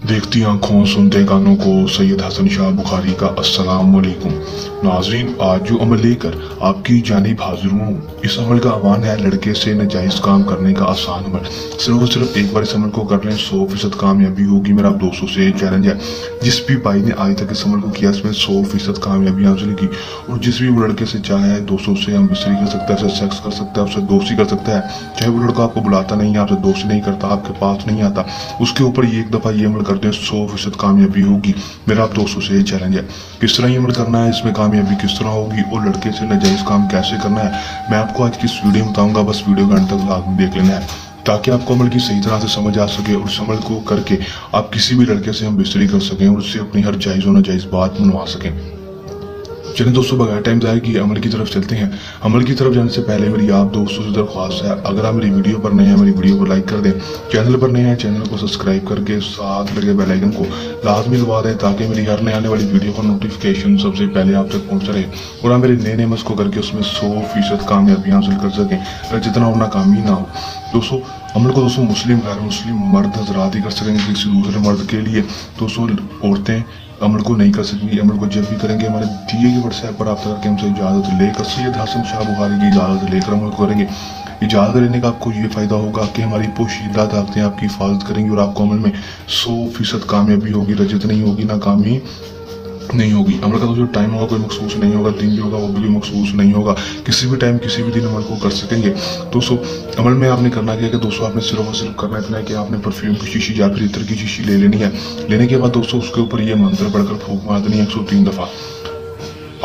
देखती आंखों सुनते कानों को सैयद हसन शाह बुखारी का अस्सलाम वालेकुम। नाजरीन, आज जो अमल लेकर आपकी जानिब हाजिर हूँ, इस अमल का आह्वान है लड़के से नाजायज काम करने का आसान अमल। सिर्फ और सिर्फ एक बार इस अमल को कर लें, 100% कामयाबी होगी। मेरा आप दोस्तों से चैलेंज है, जिस भी भाई ने आज तक इस अमल को किया इसमें 100% कामयाबी हासिल की, और जिस भी वो लड़के से चाहे दोस्तों से हम बिस्तरी कर सकता है, उससे सेक्स कर सकता है, उससे दोस्ती कर सकता है, चाहे वो लड़का आपको बुलाता नहीं है, आपसे दोस्ती नहीं करता, आपके पास नहीं आता, उसके ऊपर ये एक दफ़ा ये अमल करते हैं 100% कामयाबी होगी। मेरा आप दोस्तों से ये चैलेंज है, किस तरह ये अमल करना है, इसमें कामयाबी किस तरह होगी और लड़के से नाजायज काम कैसे करना है, मैं आपको आज की इस वीडियो में बताऊंगा। बस वीडियो का अंत तक लाजमी देख लेना है ताकि आपको अमल की सही तरह से समझ आ सके और इस अमल को करके आप किसी भी लड़के से हम बिस्तरी कर सकें और उससे अपनी हर जायज़ और नाजायज बात मनवा सकें। चलिए दोस्तों, बगैर टाइम जाए कि अमल की तरफ चलते हैं। अमल की तरफ जाने से पहले मेरी आप दोस्तों से दरख्वास्त है, अगर आप मेरी वीडियो पर नए हैं मेरी वीडियो को लाइक कर दें, चैनल पर नए हैं चैनल को सब्सक्राइब करके साथ लगे बेल आइकन को लाजमी दबा दें ताकि मेरी हर नए आने वाली वीडियो का नोटिफिकेशन सबसे पहले आप तक पहुँच रहे और आप मेरे नए नए मस्क को करके उसमें 100% कामयाबी हासिल कर सकें, जितना और नाकामी ना हो। दोस्तों, अमल को दोस्तों मुस्लिम गैर मुस्लिम मर्द हजरात ही कर सकेंगे, किसी दूसरे मर्द के लिए दोस्तों औरतें अमल को नहीं कर सकेंगी। अमल को जब भी करेंगे हमारे दिए गए व्हाट्सएप पर आप करके हमसे इजाज़त लेकर सैयद हसन शाह बुखारी की इजाज़त लेकर अमल करेंगे। इजाज़त लेने का आपको ये फ़ायदा होगा कि हमारी पोशीदा ताकतें आपकी हिफाजत करेंगी और आपको अमल में 100% कामयाबी होगी, रजत नहीं होगी, नाकामी नहीं होगी। अमल का तो जो टाइम होगा कोई मखसूस नहीं होगा, दिन जो होगा वो भी मखसूस नहीं होगा, किसी भी टाइम किसी भी दिन अमल को कर सकेंगे। दोस्तों, अमल में आपने करना क्या है कि दोस्तों आपने सिर्फ और सिर्फ करना इतना है कि आपने परफ्यूम की शीशी या फिर इत्र की शीशी ले लेनी है। लेने के बाद दोस्तों उसके ऊपर ये मंत्र पढ़कर फूंक मार देनी है 103 दफ़ा,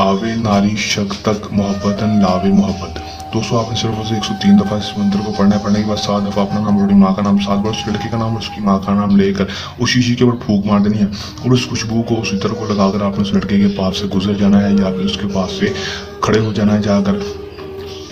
आवे नारी शक तक मोहब्बतन लावे मोहब्बत। दोस्तों आपने सिर्फ उसे 103 दफ़ा इस मंत्र को पढ़ना है। पढ़ने के बाद 7 दफ़ा अपना नाम, अपनी माँ का नाम, 7 बार उस लड़के का नाम और उसकी माँ का नाम लेकर उस शीशी के ऊपर फूंक मार देनी है और उस खुशबू को, उस इत्र को लगाकर आपने उस लड़के के पास से गुजर जाना है या फिर उसके पास से खड़े हो जाना है। जाकर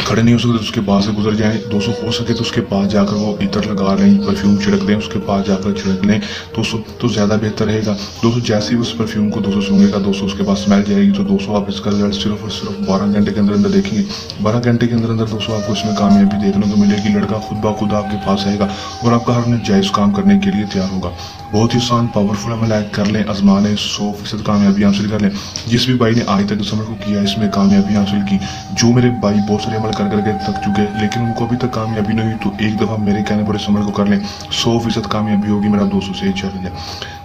खड़े नहीं हो सकते तो उसके पास से गुजर जाएं। दोस्तों हो सके तो उसके पास जाकर वो इत्र लगा लें, परफ्यूम छिड़क दें, उसके पास जाकर छिड़क लें दोस्तों, तो ज़्यादा बेहतर रहेगा। दोस्तों जैसे ही उस परफ्यूम को दोस्तों सूंघेगा दोस्तों उसके पास स्मेल जाएगी, तो दोस्तों आप इसका रिजल्ट सिर्फ और सिर्फ 12 घंटे के अंदर अंदर देखेंगे। 12 घंटे के अंदर अंदर दोस्तों आपको इसमें कामयाबी देखने को मिलेगी। लड़का खुद ब खुद आपके पास आएगा और आपका हर नाजायज़ काम करने के लिए तैयार होगा। बहुत ही आसान पावरफुल अमल है, कर लें, आजमा लें, 100% कामयाबी हासिल कर लें। जिस भी भाई ने आज तक इस अमल को किया इसमें कामयाबी हासिल की, जो मेरे भाई बहुत सारे अमल कर करके थक चुके हैं लेकिन उनको अभी तक कामयाबी नहीं हुई, तो एक दफ़ा मेरे कहने पर इस अमल को कर लें, 100% कामयाबी होगी। मेरा दोस्तों से चैलेंज है।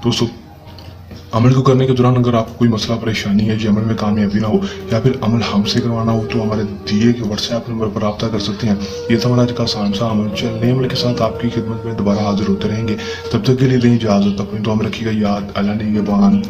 दोस्तों, अमल को करने के दौरान अगर आपको कोई मसला परेशानी है, जो अमल में कामयाबी ना हो या फिर अमल हमसे करवाना हो, तो हमारे दिए के व्हाट्सएप नंबर पर रब्ता कर सकते हैं। ये था हमारा आज का आसान सा अमल। चल अमल के साथ आपकी खिदमत में दोबारा हाजिर होते रहेंगे। तब तक के लिए दें इजाज़त, अपनी दुआ में रखिएगा याद। अल्लाह निगहबान।